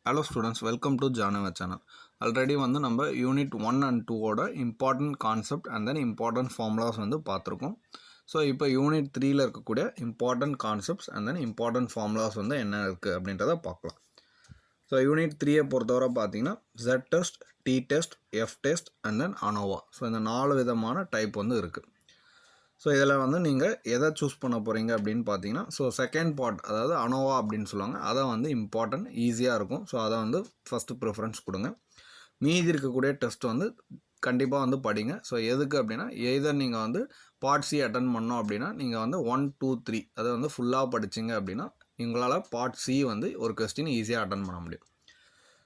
Hello students, welcome to Janava channel. Already வந்து நம்ம unit 1 and 2 ஓட important concept and then important formulas வந்து பார்த்துருக்கோம். ஸோ இப்போ யூனிட் 3ல இருக்கக்கூடிய important concepts and then important formulas வந்து என்ன இருக்குது அப்படின்றத பார்க்கலாம். ஸோ யூனிட் 3ஐ பொறுத்தவரை பார்த்தீங்கன்னா Z test, T test, F test and then ANOVA. So இந்த 4 விதமான டைப் வந்து இருக்குது. ஸோ இதில் வந்து நீங்கள் எதை சூஸ் பண்ண போகிறீங்க அப்படின்னு பார்த்தீங்கன்னா, ஸோ செகண்ட் பார்ட் அதாவது அனோவா அப்படின்னு சொல்லுவாங்க, அதை வந்து இம்பார்ட்டன்ட் ஈஸியாக இருக்கும். ஸோ அதை வந்து ஃபஸ்ட்டு ப்ரிஃபரன்ஸ் கொடுங்க. மீதி இருக்கக்கூடிய டெஸ்ட் வந்து கண்டிப்பாக வந்து படிங்க. ஸோ எதுக்கு அப்படின்னா, எதர் நீங்கள் வந்து பார்ட் சி அட்டன் பண்ணோம் அப்படின்னா நீங்கள் வந்து 1, 2, 3 அதை வந்து ஃபுல்லாக படிச்சிங்க அப்படின்னா உங்களால் பார்ட் சி வந்து ஒரு கொஸ்டின் ஈஸியாக அட்டன் பண்ண முடியும்.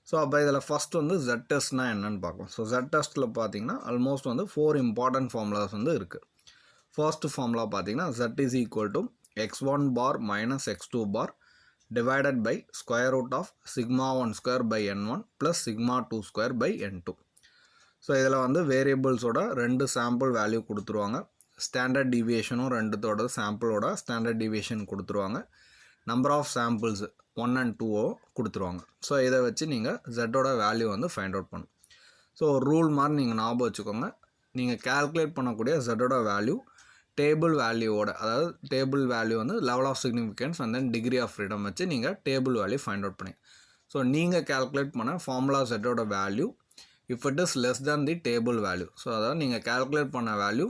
ஸோ அப்போ இதில் ஃபஸ்ட் வந்து Z டெஸ்ட்னால் என்னென்னு பார்க்கலாம். ஸோ Z டெஸ்ட்டில் பார்த்தீங்கன்னா ஆல்மோஸ்ட் வந்து 4 இம்பார்ட்டன்ட் ஃபார்முலாஸ் வந்து இருக்குது. ஃபர்ஸ்ட் ஃபார்முலா பார்த்தீங்கன்னா Z is equal to x1 bar minus x2 bar divided by square root of sigma 1 square by n1 plus sigma 2 square by n2. So இதில் வந்து வேரியபிள்ஸோட 2 sample value கொடுத்துருவாங்க. Standard டிவியேஷனும் 2தோட சாம்பிளோட standard deviation கொடுத்துருவாங்க. Number of samples 1 and 2 கொடுத்துருவாங்க. So இதை வச்சு நீங்கள் ஜெட்டோட value வந்து find out பண்ணணும். ஸோ ரூல் மாதிரி நீங்கள் ஞாபகம் வச்சுக்கோங்க. நீங்கள் கால்குலேட் பண்ணக்கூடிய ஜெட்டோட வேல்யூ டேபிள் வேல்யூவோட, அதாவது டேபிள் வேல்யூ வந்து level of significance and then degree of freedom வச்சு நீங்கள் டேபிள் வேல்யூ ஃபைண்ட் அவுட் பண்ணி. ஸோ நீங்கள் கால்குலேட் பண்ண ஃபார்முலா செட்டோட value if it is less than the table value, so அதாவது நீங்கள் கால்குலேட் பண்ண வேல்யூ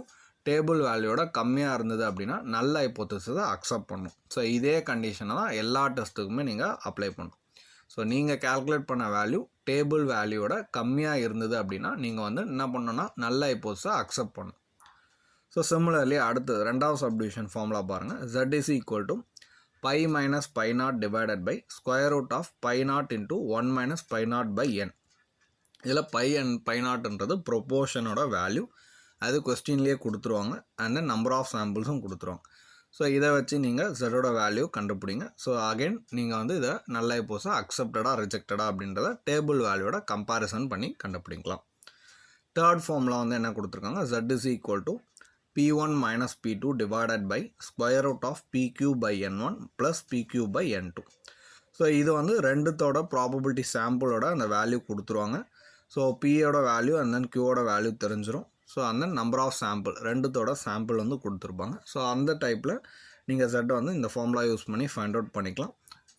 டேபிள் வேல்யூவோட கம்மியாக இருந்தது அப்படின்னா நல்ல ஹைப்போதசிஸை அக்செப்ட் பண்ணணும். ஸோ இதே கண்டிஷனை தான் எல்லா டெஸ்ட்டுக்குமே நீங்கள் அப்ளை பண்ணணும். ஸோ நீங்கள் கால்குலேட் பண்ண வேல்யூ டேபிள் வேல்யூவோட கம்மியாக இருந்தது அப்படின்னா நீங்கள் வந்து என்ன பண்ணணும்னா நல்ல ஹைப்போதசிஸை அக்செப்ட் பண்ணணும். ஸோ சிமிலர்லி அடுத்து ரெண்டாவது சப்டிவிஷன் ஃபார்முலா பாருங்கள். Z is equal to pi minus pi naught divided by square root of pi naught into 1 minus pi naught by n. இதில் pi and pi naughtன்றது ப்ரொப்போர்ஷனோட வேல்யூ, அது கொஸ்டின்லேயே கொடுத்துருவாங்க அண்ட் தென் நம்பர் ஆஃப் சாம்பிள்ஸும் கொடுத்துருவாங்க. So இதை வச்சு நீங்கள் ஜெட்டோட value கண்டுபிடிங்க. So again நீங்கள் வந்து இதை நல்ல ஹைப்போதசிஸை அக்செப்டடா ரிஜெக்டடா அப்படின்றத டேபிள் வேல்யூவோட கம்பேரிசன் பண்ணி கண்டுபிடிக்கலாம். தேர்ட் ஃபார்முலா வந்து என்ன கொடுத்துருக்காங்க, Z is equal to P1 minus P2 divided by square root of PQ by N1 plus PQ by N2. So இது வந்து ரெண்டுத்தோட ப்ராபபிலிட்டி சாம்பிளோட அந்த வேல்யூ கொடுத்துருவாங்க. ஸோ Pயோட வேல்யூ அண்ட் தென் Qவோட வேல்யூ தெரிஞ்சிடும். ஸோ அந்த நம்பர் ஆஃப் சாம்பிள் ரெண்டுத்தோட சாம்பிள் வந்து கொடுத்துருப்பாங்க. ஸோ அந்த டைப்பில் நீங்கள் Z வந்து இந்த ஃபார்முலா யூஸ் பண்ணி ஃபைண்ட் அவுட் பண்ணிக்கலாம்.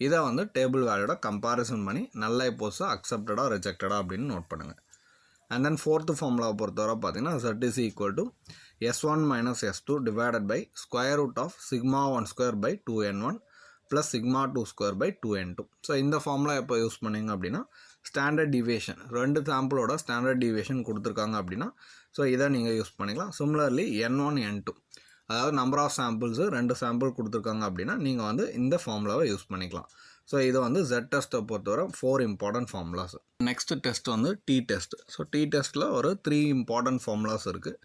இதை வந்து டேபிள் வேல்யூட கம்பேரிசன் பண்ணி நல்ல ஹைப்போதசிஸை அக்செப்டடா ரிஜெக்டடா அப்படின்னு நோட் பண்ணுங்கள். அண்ட் தென் ஃபோர்த்து ஃபார்முலாவை பொறுத்தவரை பார்த்தீங்கன்னா Z is equal to S1 minus S2 divided by square root of sigma 1 square by 2n1 plus sigma 2 square by 2n2. So இந்த ஃபார்முலா எப்போ யூஸ் பண்ணிங்க அப்படின்னா ஸ்டாண்டர்ட் டிவியேஷன், ரெண்டு சாம்பிளோட ஸ்டாண்டர்ட் டிவியேஷன் கொடுத்துருக்காங்க அப்படின்னா ஸோ இதை நீங்கள் யூஸ் பண்ணிக்கலாம். சிமிலர்லி N1 N2 அதாவது நம்பர் ஆஃப் சாம்பிள்ஸு 2 சாம்பிள் கொடுத்துருக்காங்க அப்படின்னா நீங்கள் வந்து இந்த ஃபார்முலாவை யூஸ் பண்ணிக்கலாம். ஸோ இது வந்து Z டெஸ்ட்டை பொறுத்தவரை 4 இம்பார்ட்டன்ட் ஃபார்முலாஸ். நெக்ஸ்ட் டெஸ்ட் வந்து T டெஸ்ட். ஸோ T டெஸ்ட்டில் ஒரு 3 இம்பார்ட்டன்ட் ஃபார்முலாஸ் இருக்குது.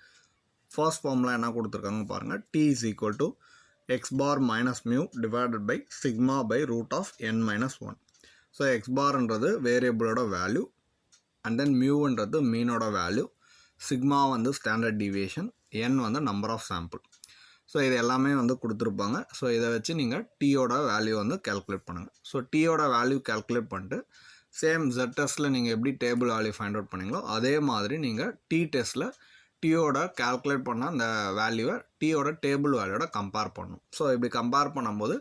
ஃபர்ஸ்ட் ஃபார்முலா என்ன கொடுத்துருக்காங்க பாருங்கள். T is equal to x bar minus mu divided by sigma by root of n minus 1. So x barன்றது வேரியபிளோட வேல்யூ அண்ட் தென் மியூன்றது மீனோட வேல்யூ, சிக்மா வந்து ஸ்டாண்டர்ட் டிவியேஷன், n வந்து நம்பர் ஆஃப் சாம்பிள். ஸோ இது எல்லாமே வந்து கொடுத்துருப்பாங்க. ஸோ இதை வச்சு நீங்கள் டீயோட வேல்யூ வந்து கேல்குலேட் பண்ணுங்கள். ஸோ டீயோட வேல்யூ கேல்குலேட் பண்ணிட்டு சேம் Z டெஸ்ட்டில் நீங்கள் எப்படி டேபிள் வேல்யூ ஃபைண்ட் அவுட் பண்ணீங்களோ அதே மாதிரி நீங்கள் T டெஸ்ட்டில் டீயோட கேல்குலேட் பண்ண அந்த வேல்யூவை டீயோட டேபிள் வேல்யூவோட கம்பேர் பண்ணணும். ஸோ இப்படி கம்பேர் பண்ணும்போது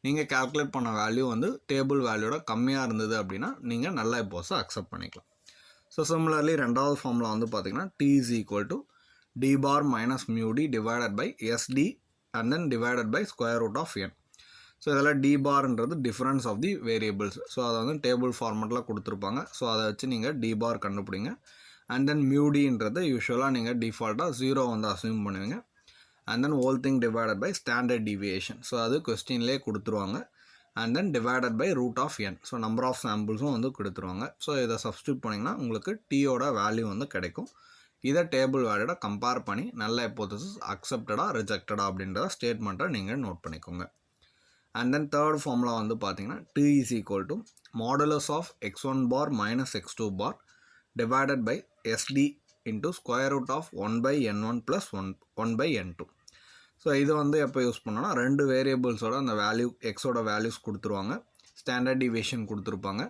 நீங்கள் கேல்குலேட் பண்ண வேல்யூ வந்து டேபிள் வேல்யூவோட கம்மியாக இருந்தது அப்படின்னா நீங்கள் நல்ல ஹைப்போதசிஸை அக்செப்ட் பண்ணிக்கலாம். ஸோ சிமிலர்லி ரெண்டாவது ஃபார்முலா வந்து பார்த்திங்கன்னா T is equal to d bar minus mu d divided by sd and then divided by square root of n. So இதில் d barன்றது difference of the variables. So அதை வந்து table ஃபார்மெட்டில் கொடுத்துருப்பாங்க. So அதை வச்சு நீங்கள் d bar கண்டுபிடிங்க. And then மியூடின்றது யூஸ்வலாக நீங்கள் டிஃபால்ட்டாக 0 வந்து அஸ்யூம் பண்ணுவீங்க. And then whole thing divided by standard deviation. So அது கொஸ்டின்லேயே கொடுத்துருவாங்க. And then divided by root of n. So number of சாம்பிள்ஸும் வந்து கொடுத்துருவாங்க. ஸோ இதை சப்ஸ்டியூட் பண்ணிங்கன்னா உங்களுக்கு டீயோட வேல்யூ வந்து கிடைக்கும். இதை டேபிள் வேல்யூட கம்பேர் பண்ணி நல்ல ஹைப்போதசிஸ் அக்செப்டடா ரிஜெக்டடா அப்படின்ற ஸ்டேட்மெண்ட்டை நீங்கள் நோட் பண்ணிக்கோங்க. அண்ட் தென் தேர்ட் ஃபார்முலா வந்து பார்த்தீங்கன்னா T is equal to modulus of x1 bar minus x2 bar divided by SD into square root of 1 by n1 plus 1 by n2. So இது வந்து எப்போ யூஸ் பண்ணோன்னா ரெண்டு வேரியபிள்ஸோட அந்த வேல்யூ எக்ஸோட வேல்யூஸ் கொடுத்துருவாங்க, ஸ்டாண்டர்ட் டிவியேஷன் கொடுத்துருப்பாங்க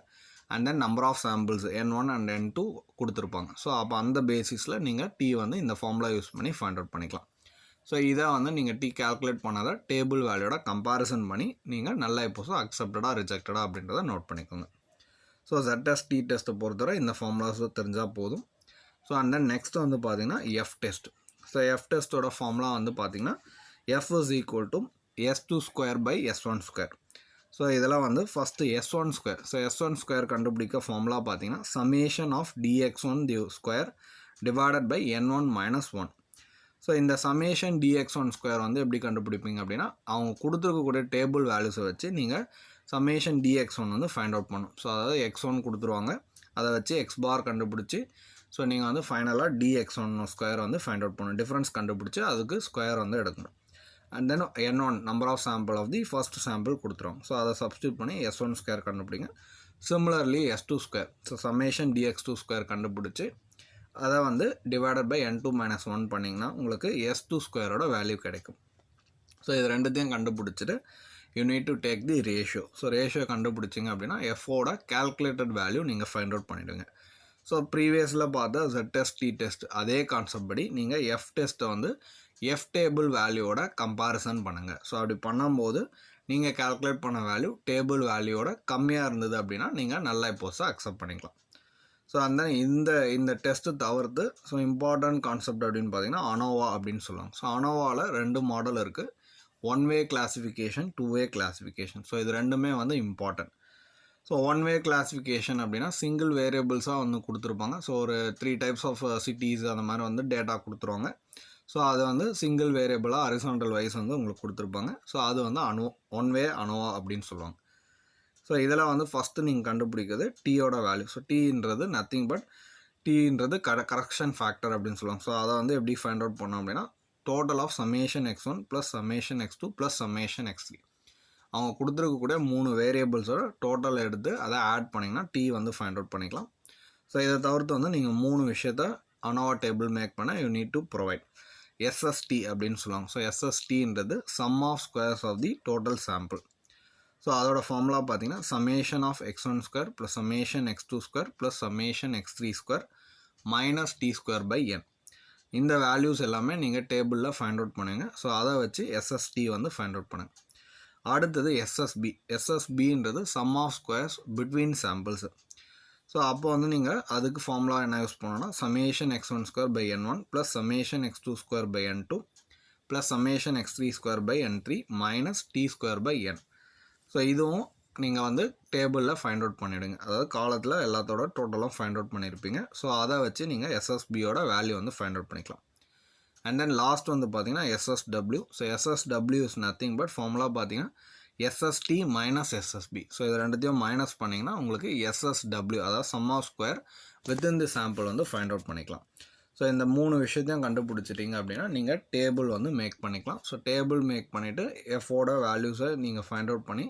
and then number of samples N1 and N2 கொடுத்துருப்பாங்க. ஸோ அப்போ அந்த பேசிஸில் நீங்கள் T வந்து இந்த ஃபார்முலா யூஸ் பண்ணி ஃபைண்ட் அவுட் பண்ணிக்கலாம். ஸோ இதை வந்து நீங்கள் T கால்குலேட் பண்ணாத டேபிள் வேல்யூட கம்பேரிசன் பண்ணி நீங்கள் நல்லா இப்போ அக்செப்டடாக ரிஜெக்டடா அப்படின்றத நோட் பண்ணிக்கோங்க. ஸோ Z டெஸ்ட் T டெஸ்ட்டை பொறுத்தவரை இந்த ஃபார்முலாஸ் தெரிஞ்சால் போதும். ஸோ அண்ட் தென் நெக்ஸ்ட் வந்து பார்த்தீங்கன்னா F டெஸ்ட். ஸோ F டெஸ்ட்டோட ஃபார்முலா வந்து பார்த்தீங்கன்னா F is equal to S2 square by S1 square. So இதெல்லாம் வந்து first S1 square. So S1 square கண்டுபிடிக்க ஃபார்முலா பார்த்தீங்கன்னா summation of dx1 square divided by N1 minus 1. So இந்த summation dx1 square வந்து எப்படி கண்டுபிடிப்பீங்க அப்படின்னா அவங்க கொடுத்துருக்கக்கூடிய டேபிள் வேல்யூஸை வச்சு நீங்கள் summation dx1 வந்து ஃபைண்ட் அவுட் பண்ணணும். ஸோ அதாவது x1 கொடுத்துருவாங்க, அதை வச்சு x பார் கண்டுபிடிச்சி ஸோ நீங்கள் வந்து ஃபைனலாக dx1 ஸ்கொயர் வந்து ஃபைண்ட் அவுட் பண்ணணும். டிஃப்ரென்ஸ் கண்டுபிடிச்சி அதுக்கு ஸ்கொயர் வந்து எடுக்கணும். And then N1 number of sample of the first sample கொடுத்துருவாங்க. ஸோ அதை சப்ஸ்டியூட் பண்ணி S1 ஸ்கொயர் கண்டுபிடிங்க. Similarly S2 square. So summation dx2 square கண்டுபிடிச்சி அதை வந்து டிவைடட் பை N2 minus 1 பண்ணிங்கன்னா உங்களுக்கு S2 ஸ்கொயரோட வேல்யூ கிடைக்கும். ஸோ இது ரெண்டுத்தையும் கண்டுபிடிச்சிட்டு you need to take the ratio. So ratio கண்டுபிடிச்சிங்க அப்படின்னா எஃபோட கேல்குலேட்டட் வேல்யூ நீங்கள் ஃபைண்ட் அவுட் பண்ணிவிடுங்க. ஸோ ப்ரீவியஸில் பார்த்த Z டெஸ்ட் T டெஸ்ட் அதே கான்செப்ட் படி நீங்கள் F டெஸ்ட்டை வந்து F டேபிள் வேல்யூவோட கம்பேரிசன் பண்ணுங்கள். ஸோ அப்படி பண்ணும்போது நீங்கள் கால்குலேட் பண்ண வேல்யூ டேபிள் வேல்யூவோட கம்மியாக இருந்தது அப்படின்னா நீங்கள் நல்ல இப்போஸை அக்செப்ட் பண்ணிக்கலாம். ஸோ அந்த இந்த டெஸ்ட்டு தவிர்த்து ஸோ இம்பார்ட்டன்ட் கான்செப்ட் அப்படின்னு பார்த்தீங்கன்னா ANOVA அப்படின்னு சொல்லுவாங்க. ஸோ ANOVAவில் 2 மாடல் இருக்குது. 1 way classification, 2 way classification. So இது ரெண்டுமே வந்து இம்பார்ட்டன்ட். ஸோ 1 way கிளாஸிஃபிகேஷன் அப்படின்னா சிங்கிள் வேரியபிள்ஸாக வந்து கொடுத்துருப்பாங்க. ஸோ ஒரு 3 டைப்ஸ் ஆஃப் சிட்டிஸ் அந்த மாதிரி வந்து டேட்டா கொடுத்துருவாங்க. ஸோ அது வந்து சிங்கிள் வேரியபிளாக ஹரிசாண்டல் வைஸ் வந்து உங்களுக்கு கொடுத்துருப்பாங்க. ஸோ அது வந்து ஒன் வே ANOVA அப்படின்னு சொல்லுவாங்க. ஸோ இதில் வந்து ஃபஸ்ட்டு நீங்கள் கண்டுபிடிக்கிறது டீயோட வேல்யூ. ஸோ டீன்றது நத்திங் பட் டீன்றது கரெக்ஷன் ஃபேக்டர் அப்படின்னு சொல்லுவாங்க. ஸோ அதை வந்து எப்படி ஃபைண்ட் அவுட் பண்ணோம் அப்படின்னா total of summation x1 plus summation x2 plus summation x3. அவங்க கொடுத்துருக்கக்கூடிய 3 வேரியபிள்ஸோட டோட்டல் எடுத்து அதை ஆட் பண்ணிங்கன்னா T வந்து ஃபைண்ட் அவுட் பண்ணிக்கலாம். ஸோ இதை தவிர்த்து வந்து நீங்கள் 3 விஷயத்த ANOVA டேபிள் மேக் பண்ண you need to provide SST அப்படின்னு சொல்லுவாங்க. ஸோ SSTன்றது sum of squares of the total sample. So அதோட ஃபார்முலா பார்த்தீங்கன்னா summation of x1 square plus summation x2 square plus summation x3 square minus T square by n. இந்த values எல்லாமே நீங்கள் டேபிளில் find out பண்ணுங்க. ஸோ அதை வச்சு SST வந்து ஃபைண்ட் அவுட் பண்ணுங்க. அடுத்தது SSB. SSBன்றது sum of squares between samples. So அப்போ வந்து நீங்கள் அதுக்கு ஃபார்முலா என்ன யூஸ் பண்ணணும்னா summation x1 square by n1 plus summation x2 square by n2 plus summation x3 square by n3 minus T square by n. So இதுவும் நீங்கள் வந்து டேபிளில் ஃபைண்ட் அவுட் பண்ணிவிடுங்க. அதாவது காலத்தில் எல்லாத்தோட டோட்டலாக ஃபைண்ட் அவுட் பண்ணியிருப்பீங்க. ஸோ அதை வச்சு நீங்கள் SSBயோட வேல்யூ வந்து ஃபைண்ட் அவுட் பண்ணிக்கலாம். அண்ட் தென் லாஸ்ட் வந்து பார்த்தீங்கன்னா SSW. So SSW is nothing but formula பார்த்தீங்கன்னா SST மைனஸ் SSB. ஸோ இது ரெண்டுத்தையும் மைனஸ் பண்ணிங்கன்னா உங்களுக்கு SSW அதாவது sum of square within the sample வந்து ஃபைண்ட் அவுட் பண்ணிக்கலாம். ஸோ இந்த 3 விஷயத்தையும் கண்டுபிடிச்சிட்டிங்க அப்படின்னா நீங்கள் டேபிள் வந்து மேக் பண்ணிக்கலாம். ஸோ டேபிள் மேக் பண்ணிவிட்டு எஃபோட வேல்யூஸை நீங்கள் ஃபைண்ட் அவுட் பண்ணி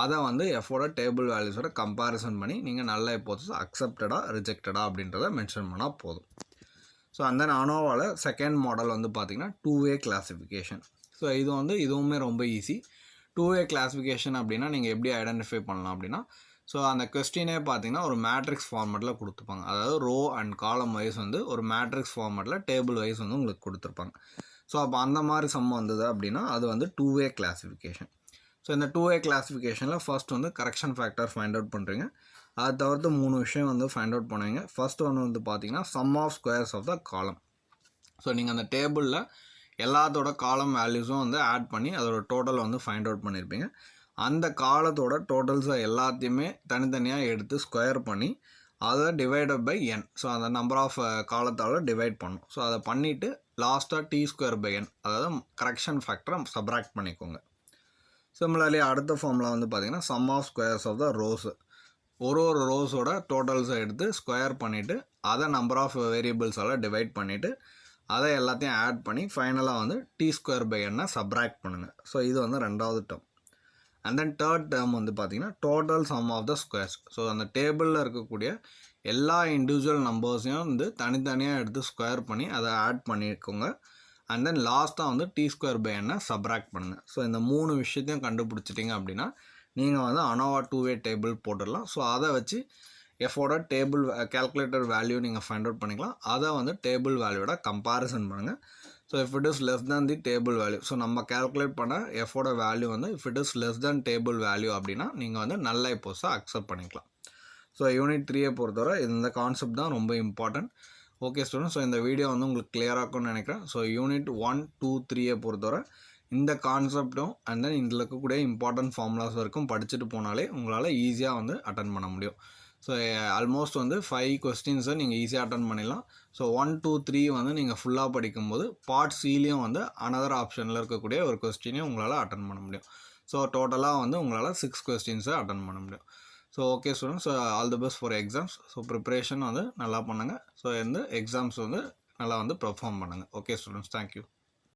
அதை வந்து எஃபோட டேபிள் வேல்யூஸோட கம்பேரிசன் பண்ணி நீங்கள் நல்ல இப்போது அக்செப்டடா ரிஜெக்டடா அப்படின்றத மென்ஷன் பண்ணால் போதும். ஸோ அந்த ANOVAவில் செகண்ட் மாடல் வந்து பார்த்திங்கன்னா 2 way கிளாஸிஃபிகேஷன். ஸோ இது வந்து இதுவுமே ரொம்ப ஈஸி. 2 way கிளாஸிஃபிகேஷன் அப்படின்னா நீங்கள் எப்படி ஐடென்டிஃபை பண்ணலாம் அப்படின்னா ஸோ அந்த கொஸ்டினே பார்த்தீங்கன்னா ஒரு மேட்ரிக்ஸ் ஃபார்மேட்டில் கொடுத்துருப்பாங்க. அதாவது ரோ அண்ட் காலம் வைஸ் வந்து ஒரு மேட்ரிக்ஸ் ஃபார்மேட்டில் டேபிள் வைஸ் வந்து உங்களுக்கு கொடுத்துருப்பாங்க. ஸோ அப்போ அந்த மாதிரி சம் வந்தது அப்படின்னா அது வந்து 2 way கிளாஸிஃபிகேஷன். ஸோ இந்த 2 way கிளாஸிஃபிகேஷனில் ஃபர்ஸ்ட் வந்து கரெக்ஷன் ஃபேக்டர் ஃபைண்ட் அவுட் பண்ணுறீங்க. அதை தவிர்த்து 3 விஷயம் வந்து ஃபைண்ட் அவுட் பண்ணுவீங்க. ஃபர்ஸ்ட் ஒன்று வந்து பார்த்தீங்கன்னா sum of squares of the column. So நீங்கள் அந்த டேபிளில் எல்லாத்தோட காலம் வேல்யூஸும் வந்து ஆட் பண்ணி அதோட டோட்டலை வந்து ஃபைண்ட் அவுட் பண்ணியிருப்பீங்க. அந்த காலத்தோட டோட்டல்ஸை எல்லாத்தையுமே தனித்தனியாக எடுத்து ஸ்கொயர் பண்ணி அதை டிவைடட் பை n. ஸோ அந்த நம்பர் ஆஃப் காலத்தால் டிவைட் பண்ணும். ஸோ அதை பண்ணிவிட்டு லாஸ்ட்டாக T ஸ்கொயர் பை n அதாவது கரெக்ஷன் ஃபேக்டரை சப்ராக்ட் பண்ணிக்கோங்க. சிமிலர்லி அடுத்த ஃபார்முலா வந்து பார்த்திங்கன்னா sum of squares of the rows. ஒரு ரோஸோட டோட்டல்ஸை எடுத்து ஸ்கொயர் பண்ணிவிட்டு அதை நம்பர் ஆஃப் வேரியபிள்ஸால் டிவைட் பண்ணிவிட்டு அதை எல்லாத்தையும் ஆட் பண்ணி ஃபைனலாக வந்து T square by n subtract பண்ணுங்கள். ஸோ இது வந்து ரெண்டாவது term. And then third term வந்து பார்த்திங்கன்னா total sum of the squares. So அந்த டேபிளில் இருக்கக்கூடிய எல்லா இண்டிவிஜுவல் நம்பர்ஸையும் வந்து தனித்தனியாக எடுத்து ஸ்கொயர் பண்ணி அதை ஆட் பண்ணிக்கோங்க. அண்ட் தென் லாஸ்ட்டாக வந்து T square by n subtract பண்ணுங்கள். ஸோ இந்த 3 விஷயத்தையும் கண்டுபிடிச்சிட்டிங்க அப்படின்னா நீங்கள் வந்து அனோவா 2-வே டேபிள் போட்டுடலாம். ஸோ அதை வச்சு எஃபோட டேபிள் கேல்குலேட்டர் வேல்யூ நீங்கள் ஃபைண்ட் அவுட் பண்ணிக்கலாம். அதை வந்து டேபிள் வேல்யூவோட கம்பேரிசன் பண்ணுங்கள். So if it is less than the table value, so நம்ம கேல்குலேட் பண்ண எஃபோட வேல்யூ வந்து if it is less than table value அப்படின்னா நீங்கள் வந்து நல் ஹைப்போதசிஸை அக்செப்ட் பண்ணிக்கலாம். ஸோ யூனிட் 3 பொறுத்தவரை இந்த கான்செப்ட் தான் ரொம்ப இம்பார்ட்டன்ட். ஓகே ஸ்டூடெண்ட், ஸோ இந்த வீடியோ வந்து உங்களுக்கு கிளியராக இருக்கும்னு நினைக்கிறேன். ஸோ யூனிட் 1, 2, 3 பொறுத்தவரை இந்த கான்செப்டும் அண்ட் தென் இதில் இருக்கக்கூடிய இம்பார்ட்டன்ட் ஃபார்முலாஸ் வரைக்கும் படிச்சுட்டு போனாலே உங்களால் ஈஸியாக வந்து அட்டன் பண்ண முடியும். ஸோ ஆல்மோஸ்ட் வந்து 5 கொஸ்டின்ஸை நீங்கள் ஈஸியாக அட்டன் பண்ணிடலாம். ஸோ 1, 2, 3 வந்து நீங்கள் ஃபுல்லாக படிக்கும்போது பார்ட் சிலையும் வந்து அனதர் ஆப்ஷனில் இருக்கக்கூடிய ஒரு கொஸ்டினையும் உங்களால் அட்டன் பண்ண முடியும். ஸோ டோட்டலாக வந்து உங்களால் 6 கொஸ்டின்ஸை அட்டன் பண்ண முடியும். So okay students, so all the best for exams. So preparation வந்து நல்லா பண்ணுங்கள். ஸோ இந்த எக்ஸாம்ஸ் வந்து நல்லா வந்து பெர்ஃபார்ம் பண்ணுங்கள். Okay students, thank you.